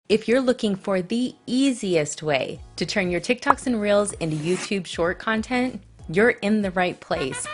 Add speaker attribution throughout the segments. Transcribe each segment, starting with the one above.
Speaker 1: If you're looking for the easiest way to turn your TikToks and Reels into YouTube short content, you're in the right place.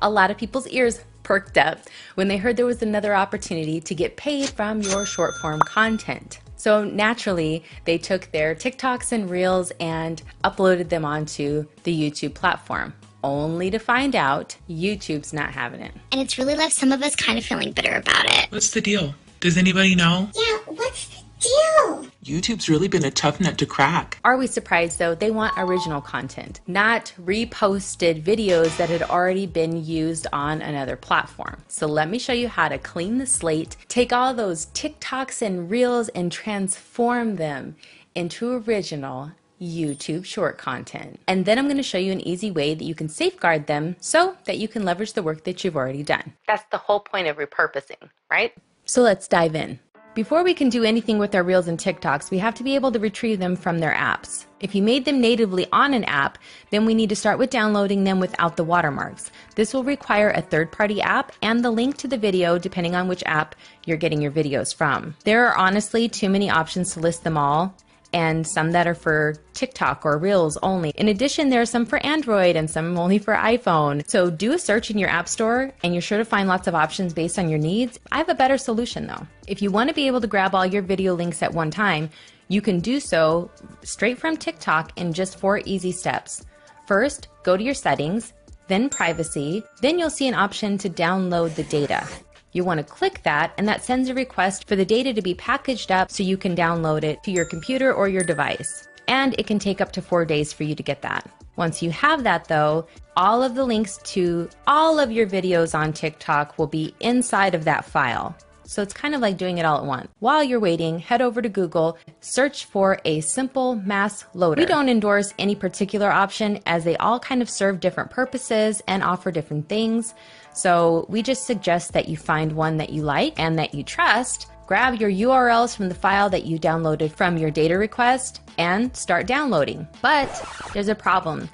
Speaker 1: A lot of people's ears perked up when they heard there was another opportunity to get paid from your short form content. So naturally, they took their TikToks and Reels and uploaded them onto the YouTube platform, only to find out YouTube's not having it.
Speaker 2: And it's really left some of us kind of feeling bitter about it.
Speaker 3: What's the deal? Does anybody know?
Speaker 2: Yeah, what's the deal?
Speaker 3: YouTube's really been a tough nut to crack.
Speaker 1: Are we surprised though? They want original content, not reposted videos that had already been used on another platform. So let me show you how to clean the slate, take all those TikToks and Reels and transform them into original YouTube short content. And then I'm going to show you an easy way that you can safeguard them so that you can leverage the work that you've already done. That's the whole point of repurposing, right? So let's dive in. Before we can do anything with our Reels and TikToks, we have to be able to retrieve them from their apps. If you made them natively on an app, then we need to start with downloading them without the watermarks. This will require a third-party app and the link to the video depending on which app you're getting your videos from. There are honestly too many options to list them all, and some that are for TikTok or Reels only. In addition, there are some for Android and some only for iPhone. So do a search in your app store and you're sure to find lots of options based on your needs. I have a better solution though. If you want to be able to grab all your video links at one time, you can do so straight from TikTok in just 4 easy steps. First, go to your settings, then privacy, then you'll see an option to download the data. You want to click that, and that sends a request for the data to be packaged up so you can download it to your computer or your device. And it can take up to 4 days for you to get that. Once you have that though, all of the links to all of your videos on TikTok will be inside of that file. So it's kind of like doing it all at once. While you're waiting, head over to Google, search for a simple mass loader. We don't endorse any particular option as they all kind of serve different purposes and offer different things. So we just suggest that you find one that you like and that you trust, grab your URLs from the file that you downloaded from your data request and start downloading. But there's a problem.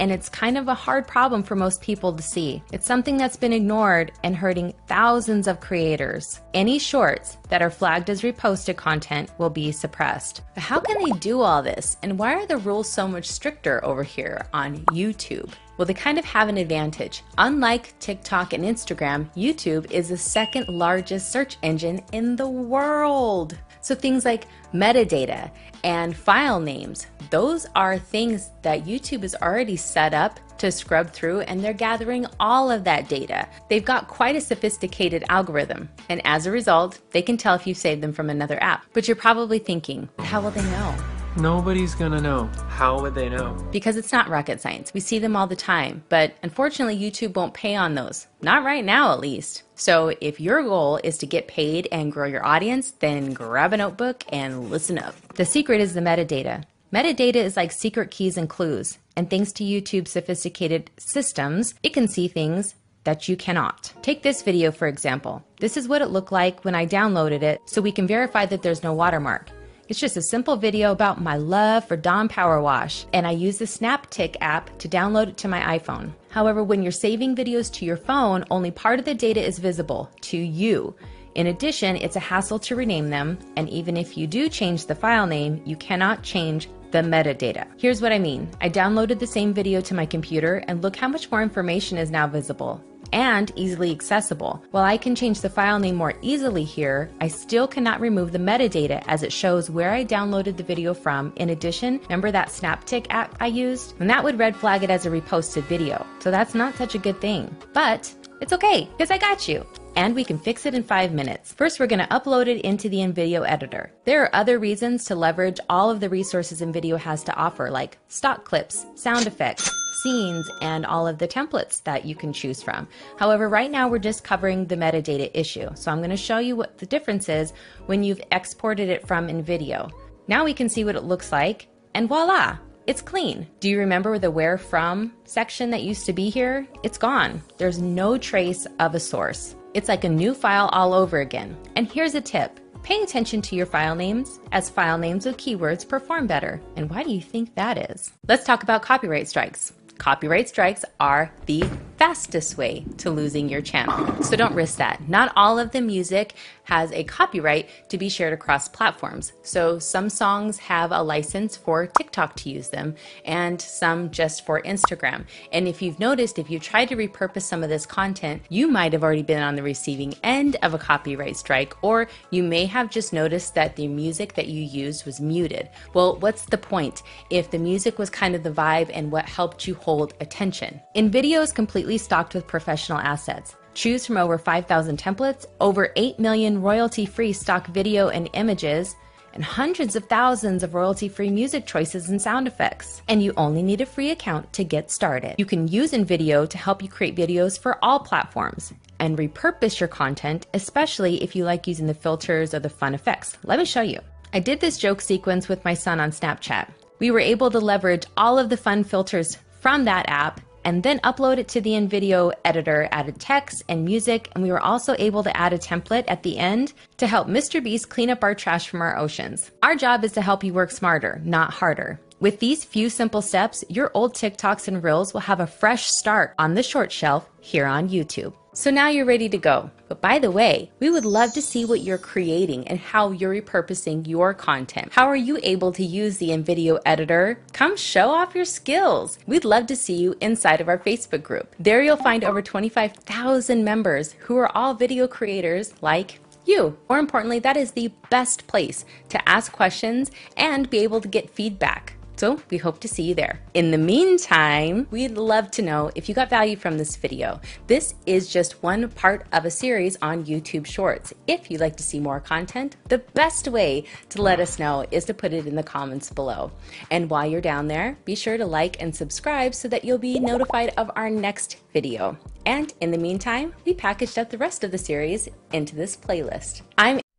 Speaker 1: And it's kind of a hard problem for most people to see. It's something that's been ignored and hurting thousands of creators. Any shorts that are flagged as reposted content will be suppressed. But how can they do all this? And why are the rules so much stricter over here on YouTube? Well, they kind of have an advantage. Unlike TikTok and Instagram, YouTube is the second largest search engine in the world. So things like metadata and file names, those are things that YouTube is already set up to scrub through, and they're gathering all of that data. They've got quite a sophisticated algorithm, and as a result, they can tell if you saved them from another app. But you're probably thinking, how will they know?
Speaker 4: Nobody's gonna know. How would they know?
Speaker 1: Because it's not rocket science. We see them all the time, but unfortunately YouTube won't pay on those. Not right now at least. So if your goal is to get paid and grow your audience, then grab a notebook and listen up. The secret is the metadata. Metadata is like secret keys and clues, and thanks to YouTube's sophisticated systems, it can see things that you cannot. Take this video for example. This is what it looked like when I downloaded it, so we can verify that there's no watermark. It's just a simple video about my love for Dawn Power Wash, and I use the SnapTik app to download it to my iPhone. However, when you're saving videos to your phone, only part of the data is visible to you. In addition, it's a hassle to rename them, and even if you do change the file name, you cannot change the metadata. Here's what I mean. I downloaded the same video to my computer, and look how much more information is now visible and easily accessible. While I can change the file name more easily here, I still cannot remove the metadata as it shows where I downloaded the video from. In addition, remember that SnapTik app I used? And that would red flag it as a reposted video. So that's not such a good thing. But it's okay, because I got you. And we can fix it in 5 minutes. First, we're going to upload it into the InVideo editor. There are other reasons to leverage all of the resources InVideo has to offer, like stock clips, sound effects, scenes, and all of the templates that you can choose from. However, right now we're just covering the metadata issue. So I'm going to show you what the difference is when you've exported it from InVideo. Now we can see what it looks like, and voila! It's clean. Do you remember the where from section that used to be here? It's gone. There's no trace of a source. It's like a new file all over again. And here's a tip. Pay attention to your file names, as file names with keywords perform better. And why do you think that is? Let's talk about copyright strikes. Copyright strikes are the fastest way to losing your channel. So don't risk that. Not all of the music has a copyright to be shared across platforms. So some songs have a license for TikTok to use them and some just for Instagram. And if you've noticed, if you tried to repurpose some of this content, you might have already been on the receiving end of a copyright strike, or you may have just noticed that the music that you used was muted. Well, what's the point if the music was kind of the vibe and what helped you hold attention? InVideo is completely stocked with professional assets. Choose from over 5,000 templates, over 8 million royalty-free stock video and images, and hundreds of thousands of royalty-free music choices and sound effects. And you only need a free account to get started. You can use InVideo to help you create videos for all platforms and repurpose your content, especially if you like using the filters or the fun effects. Let me show you. I did this joke sequence with my son on Snapchat. We were able to leverage all of the fun filters from that app and then upload it to the InVideo editor, added text and music, and we were also able to add a template at the end to help Mr. Beast clean up our trash from our oceans. Our job is to help you work smarter, not harder. With these few simple steps, your old TikToks and Reels will have a fresh start on the short shelf here on YouTube. So now you're ready to go. But by the way, we would love to see what you're creating and how you're repurposing your content. How are you able to use the InVideo editor? Come show off your skills. We'd love to see you inside of our Facebook group. There you'll find over 25,000 members who are all video creators like you. More importantly, that is the best place to ask questions and be able to get feedback. So we hope to see you there. In the meantime, we'd love to know if you got value from this video. This is just one part of a series on YouTube Shorts. If you'd like to see more content, the best way to let us know is to put it in the comments below. And while you're down there, be sure to like and subscribe so that you'll be notified of our next video. And in the meantime, we packaged up the rest of the series into this playlist.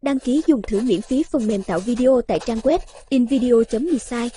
Speaker 5: Đăng ký dùng thử miễn phí phần mềm tạo video tại trang web invideo.mi.